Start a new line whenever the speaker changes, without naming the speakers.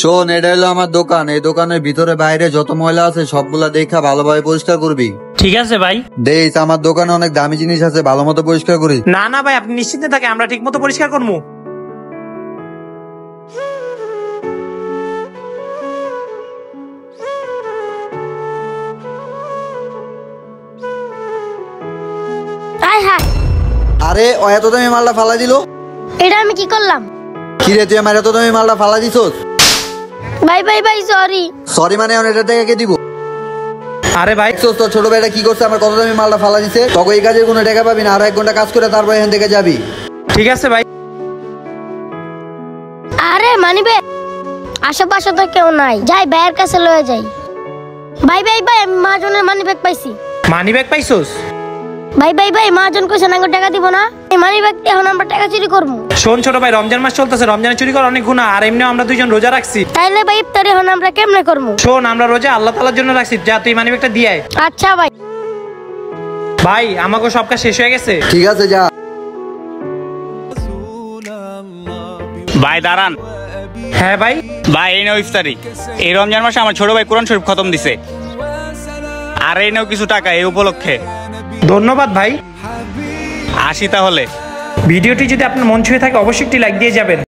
শোন, এটা হলো আমার দোকান। এই দোকানের ভিতরে বাইরে যত ময়লা আছে সবগুলা দেখা ভালোভাবে পরিষ্কার করবি।
ঠিক আছে ভাই।
দেখ, আমার দোকানে অনেক দামি জিনিস আছে, ভালো মতো পরিষ্কার করি।
না না ভাই, আপনি নিশ্চিন্তে থাকেন, আমরা ঠিক মতো পরিষ্কার করবো।
আরে ও এত দামি মালটা ফালা দিল।
এটা আমি কি করলাম?
কি রে, তুই আমার এত দামি মালটা ফালা দিছস?
ভাই ভাই ভাই সরি।
সরি মানে এখন এটা থেকে কে দিব?
আরে ভাই,
তোর ছোট ভাইটা কি করছে, আমার কত দামি মালটা ফালা দিছে। তোকে এই কাজের কোনো টাকা পাবি না, আর 1 ঘন্টা কাজ করে তারপর এখান থেকে যাবি।
ঠিক আছে ভাই।
আরে মানিবে আশেপাশে তো কেউ নাই, যাই ভাইয়ের কাছে লয়ে যাই। ভাই ভাই ভাই আমি মহাজনের মানি ব্যাগ পাইছি।
মানি ব্যাগ পাইছোস?
ভাই ভাই ভাই মহাজন কইছে না টাকা দিব না, এই মানি ব্যাগ এখন আমরা টাকা চুরি করবো।
শোন ছোট ভাই, রমজান মাস চলতেছে, রমজানে চুরি করা অনেক গুনাহ, আর এমনিও আমরা দুইজন রোজা রাখছি।
তাইলে ভাই ইফতারি এখন আমরা কেমনে করবো?
শোন, আমরা রোজা আল্লাহ তাআলার জন্য রাখছি, যা তুই মানি ব্যাগটা দিয়ে আয়।
আচ্ছা ভাই।
ভাই আমাকে সব কাজ শেষ হয়ে গেছে।
ঠিক আছে, যা।
ভাই দাঁড়ান।
হ্যাঁ ভাই।
ভাই এই নাও ইফতারি। এই রমজান মাসে আমার ছোট ভাই কোরআন শরীফ খতম দিছে, আর এই নাও কিছু টাকা এই উপলক্ষে।
ধন্যবাদ ভাই।
আসি তাহলে।
ভিডিওটি যদি আপনার মন ছুঁয়ে থাকে অবশ্যই একটি লাইক দিয়ে যাবেন।